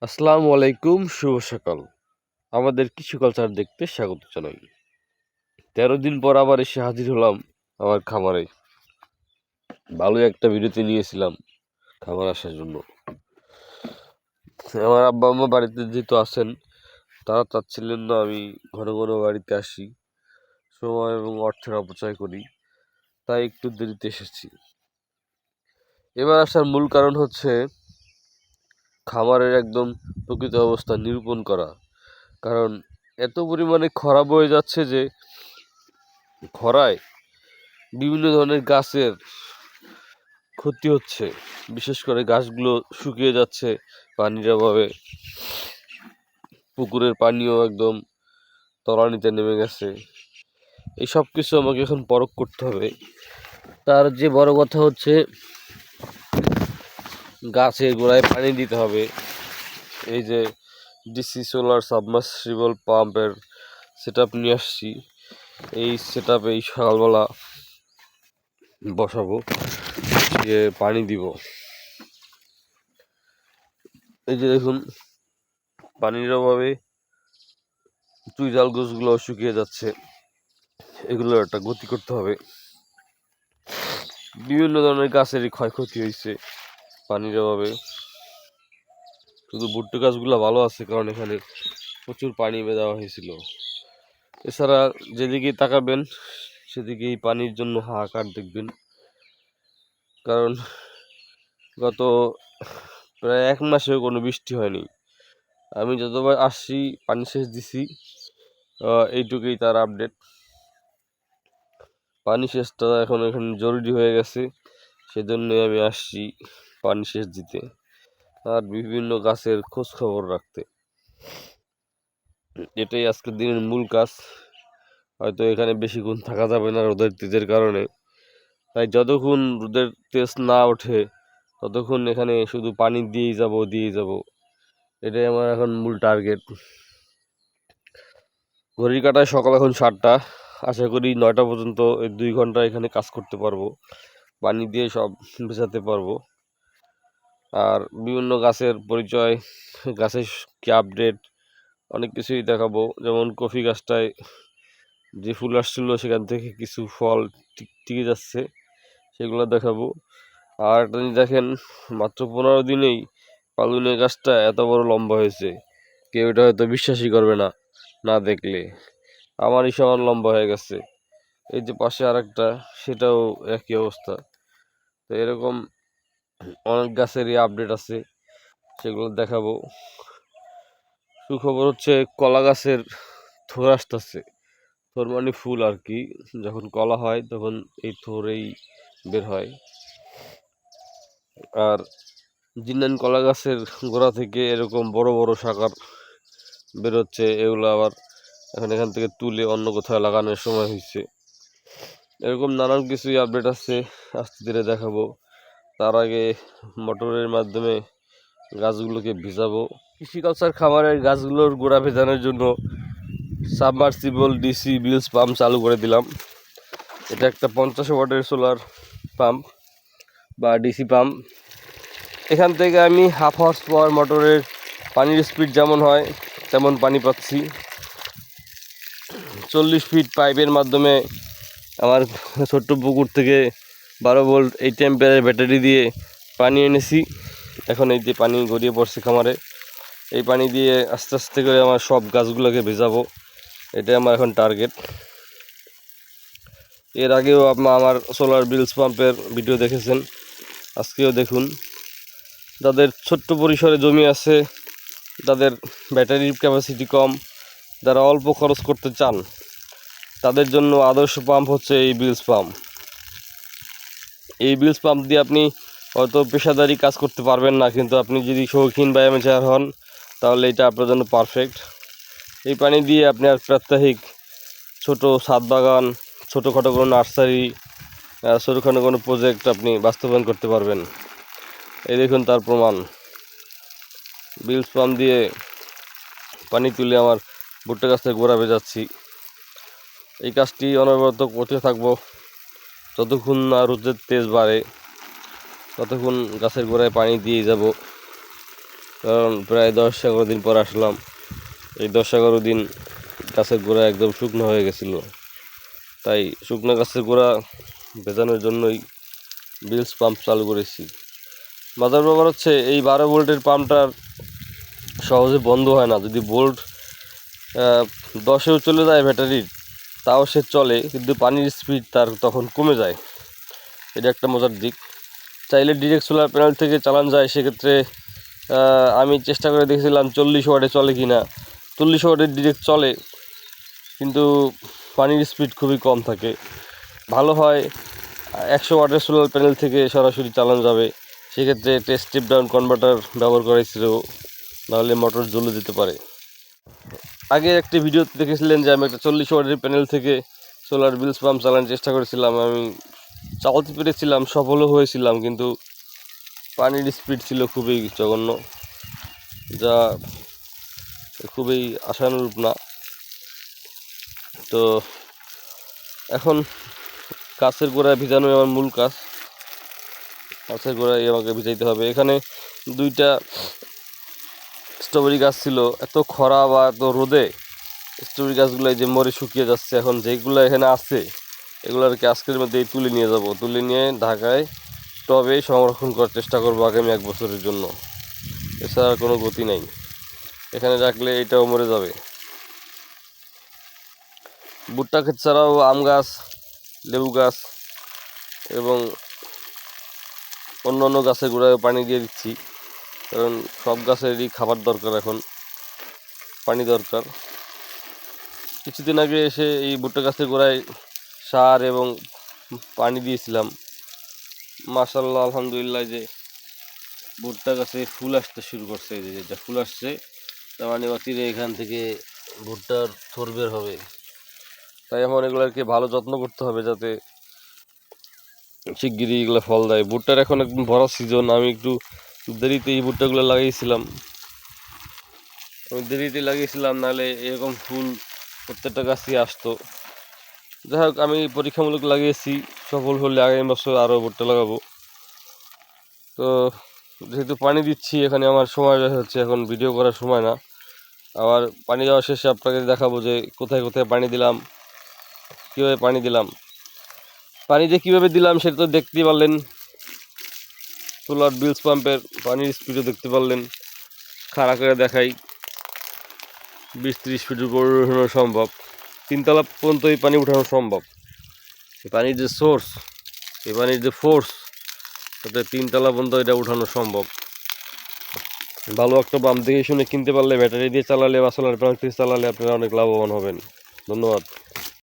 আসসালামু আলাইকুম, শুভ সকাল। আমাদের কৃষি কালচার দেখতে স্বাগত জানাই। 13 দিন পর আবার এসে হাজির হলাম আমার খামারে। ভালোই একটা বিরতি নিয়েছিলাম খামার আসার জন্য। আমার আব্বা আম্মা বাড়িতে যেহেতু আছেন, তারা চাচ্ছিলেন না আমি ঘন ঘন বাড়িতে আসি, সময় এবং অর্থের অপচয় করি, তাই একটু দেরিতে এসেছি। এবার আসার মূল কারণ হচ্ছে খামারের একদম প্রকৃত অবস্থা নিরূপণ করা। কারণ এত পরিমাণে খরা বয়ে যাচ্ছে যে খরায় বিভিন্ন ধরনের গাছের ক্ষতি হচ্ছে। বিশেষ করে গাছগুলো শুকিয়ে যাচ্ছে পানির অভাবে। পুকুরের পানিও একদম তলানিতে নেমে গেছে। এই সব কিছু আমাকে এখন পরখ করতে হবে। তার যে বড় কথা হচ্ছে গাছের গোড়ায় পানি দিতে হবে। এই যে ডিসি সোলার সাবমার্সিবল পাম্পের সেট আপ নিয়ে আসছি। এই সেট আপে এই সকালবেলা বসাবো, দিয়ে পানি দিব। এই যে দেখুন, পানির অভাবে চুইঝাল গাছগুলো শুকিয়ে যাচ্ছে। এগুলো একটা গতি করতে হবে। বিভিন্ন ধরনের গাছেরই ক্ষয়ক্ষতি হয়েছে পানির অভাবে। শুধু ভুট্টা গাছগুলো ভালো আছে, কারণ এখানে প্রচুর পানি দেওয়া হয়েছিল। এছাড়া যেদিকে তাকাবেন সেদিকেই পানির জন্য হাহাকার দেখবেন। কারণ গত প্রায় 1 মাসেও কোনো বৃষ্টি হয়নি। আমি যতবার আসছি পানি সেচ দিছি, এইটুকুই তার আপডেট। পানি সেচটা এখন এখানে জরুরি হয়ে গেছে, সেজন্যই আমি আসছি পানি সেচ দিতে আর বিভিন্ন গাছের খোঁজ খবর রাখতে। এটাই আজকের দিনের মূল কাজ। হয়তো এখানে বেশিক্ষণ থাকা যাবে না রোদের তেজের কারণে, তাই যতক্ষণ রোদের তেজ না ওঠে ততক্ষণ এখানে শুধু পানি দিয়েই যাব। এটাই আমার এখন মূল টার্গেট। ঘড়ির কাঁটায় সকাল এখন 7টা। আশা করি 9টা পর্যন্ত এই 2 ঘন্টা এখানে কাজ করতে পারবো, পানি দিয়ে সব ভেজাতে পারবো। আর বিভিন্ন গাছের পরিচয়, গাছের কি আপডেট, অনেক কিছুই দেখাবো। যেমন কফি গাছটায় যে ফুল আসছিল সেখান থেকে কিছু ফল টিকে যাচ্ছে, সেগুলো দেখাবো। আর একটা জিনিস দেখেন, মাত্র 15 দিনেই পালুনের গাছটা এত বড় লম্বা হয়েছে। কেউ এটা হয়তো বিশ্বাসই করবে না, না দেখলে। আমারই সমান লম্বা হয়ে গেছে। এই যে পাশে আরেকটা, সেটাও একই অবস্থা। তো এরকম অনেক গাছেরই আপডেট আছে, সেগুলো দেখাবো। সুখবর হচ্ছে কলা গাছের থোর আসতেছে। থোর মানে ফুল আর কি। যখন কলা হয় তখন এই থোরেই বের হয়। আর জিন্নান কলা গাছের গোড়া থেকে এরকম বড় বড় শাখার বেরোচ্ছে। এগুলো আবার এখান থেকে তুলে অন্য কোথাও লাগানোর সময় হয়েছে। এরকম নানান কিছুই আপডেট আছে, আস্তে ধীরে দেখাবো। তার আগে মোটরের মাধ্যমে গাছগুলোকে ভিজাবো। কৃষিকালচার খামারের গাছগুলোর গোড়া ভেজানোর জন্য সাবমার্সিবল ডিসি বিলস পাম্প চালু করে দিলাম। এটা একটা 50 ওয়াটের সোলার পাম্প বা ডিসি পাম্প। এখান থেকে আমি হাফ হর্স পাওয়ার মোটরের পানির স্পিড যেমন হয় তেমন পানি পাচ্ছি। 40 ফিট পাইপের মাধ্যমে আমার ছোট্ট পুকুর থেকে 12 ভোল্ট 8 অ্যাম্পিয়ারের ব্যাটারি দিয়ে পানি এনেছি। এখন এই যে পানি গড়িয়ে পড়ছে খামারে। এই পানি দিয়ে আস্তে আস্তে করে আমার সব গাছগুলোকে ভেজাবো, এটাই আমার এখন টার্গেট। এর আগেও আমার সোলার বিলস পাম্পের ভিডিও দেখেছেন, আজকেও দেখুন। যাদের ছোট্ট পরিসরে জমি আছে, যাদের ব্যাটারির ক্যাপাসিটি কম, যারা অল্প খরচ করতে চান, তাদের জন্য আদর্শ পাম্প হচ্ছে এই বিলস পাম্প। এই বিলস পাম্প দিয়ে আপনি হয়তো পেশাদারি কাজ করতে পারবেন না, কিন্তু আপনি যদি শৌখিন বা অ্যামেচার হন তাহলে এটা আপনার জন্য পারফেক্ট। এই পানি দিয়ে আপনি আর প্রাত্যহিক ছোট ছাদ বাগান, ছোটোখাটো কোনো নার্সারি, ছোটোখাটো কোনো প্রজেক্ট আপনি বাস্তবায়ন করতে পারবেন। এই দেখুন তার প্রমাণ। বিলস পাম্প দিয়ে পানি তুলে আমার ভুট্টা গাছ থেকে গোড়া ভেজাচ্ছি। এই কাজটি অনবরত করতে থাকবো যতক্ষণ না রোদের তেজ বাড়ে, ততক্ষণ গাছের গোড়ায় পানি দিয়ে যাব। কারণ প্রায় 10-11 দিন পর আসলাম। এই 10-11 দিন গাছের গোড়া একদম শুকনো হয়ে গেছিল, তাই শুকনো গাছের গোড়া ভেজানোর জন্যই বিলস পাম্প চালু করেছি। মজার ব্যাপার হচ্ছে এই 12 ভোল্টের পাম্পটার সহজে বন্ধ হয় না। যদি ভোল্ট 10-এও চলে যায় ব্যাটারির, তাও সে চলে, কিন্তু পানির স্পিড তার তখন কমে যায়। এটা একটা মজার দিক। চাইলে ডিরেক্ট সোলার প্যানেল থেকে চালানো যায়। সেক্ষেত্রে আমি চেষ্টা করে দেখেছিলাম 40 ওয়াটে চলে কি না। 40 ওয়াটের ডিরেক্ট চলে, কিন্তু পানির স্পিড খুবই কম থাকে। ভালো হয় 100 ওয়াটের সোলার প্যানেল থেকে সরাসরি চালানো যাবে। সেক্ষেত্রে একটা স্টেপ ডাউন কনভার্টার ব্যবহার করেছিল, নাহলে মোটর জ্বলে যেতে পারে। আগে একটি ভিডিওতে দেখেছিলেন যে আমি একটা 40 ওয়াটের প্যানেল থেকে সোলার বিলস পাম্প চালানোর চেষ্টা করেছিলাম। আমি চালাতে পেরেছিলাম, সফলও হয়েছিলাম, কিন্তু পানির স্পিড ছিল খুবই জঘন্য, যা খুবই আশানুরূপ না। তো এখন গাছের গোড়ায় ভিজানোই আমার মূল কাজ। গাছের গোড়ায় আমাকে ভিজাইতে হবে। এখানে 2টা স্ট্রবেরি গাছ ছিল। এত খরা বা এত রোদে স্ট্রবেরি গাছগুলো যে মরে শুকিয়ে যাচ্ছে। এখন যেগুলো এখানে আছে এগুলোকে আজকের মধ্যেই তুলে নিয়ে যাব। তুলে নিয়ে ঢাকায় টবে সংরক্ষণ করার চেষ্টা করবো আগামী 1 বছরের জন্য। এছাড়া কোনো গতি নাই, এখানে রাখলে এটাও মরে যাবে। ভুট্টা ক্ষেত ছাড়াও আম গাছ, লেবু গাছ এবং অন্য অন্য গাছের গোড়ায় পানি দিয়ে দিচ্ছি, কারণ সব গাছেরই খাবার দরকার, এখন পানি দরকার। কিছুদিন আগে এসে এই ভুট্টা গাছের গোড়ায় সার এবং পানি দিয়েছিলাম। মাশাআল্লাহ, আলহামদুলিল্লাহ, যে ভুট্টা গাছে ফুল আসতে শুরু করছে। এই যে যেটা ফুল আসছে, তার মানে অচিরে এখান থেকে ভুট্টার থোর বের হবে। তাই এখন এগুলোকে ভালো যত্ন করতে হবে যাতে শিগগিরই এগুলো ফল দেয়। ভুট্টার এখন একদম ভরা সিজন। আমি একটু দেরিতে এই ভুট্টাগুলো লাগিয়েছিলাম। নাহলে এরকম ফুল প্রত্যেকটা গাছই আসতো। যাই হোক, আমি পরীক্ষামূলক লাগিয়েছি, সফল হলে আগামী বছর আরও ভুট্টা লাগাবো। তো যেহেতু পানি দিচ্ছি, এখানে আমার সময় হচ্ছে, এখন ভিডিও করার সময় না। আবার পানি দেওয়া শেষে আপনাকে দেখাবো যে কোথায় কোথায় পানি দিলাম, কীভাবে পানি দিলাম। পানি যে কীভাবে দিলাম সেটা তো দেখতেই পারলেন। সোলার বিলস পাম্পের পানির স্পিডও দেখতে পারলেন। খাড়া করে দেখাই, 20-30 ফিটের উপর উঠানো সম্ভব। 3 তলা পর্যন্ত এই পানি উঠানো সম্ভব। এই পানির যে সোর্স, এই পানির যে ফোর্স, তাতে 3 তলা পর্যন্ত এটা উঠানো সম্ভব। ভালো একটা পাম্প দেখে শুনে কিনতে পারলে, ব্যাটারি দিয়ে চালালে বা সোলার প্যানেল দিয়ে চালালে আপনারা অনেক লাভবান হবেন। ধন্যবাদ।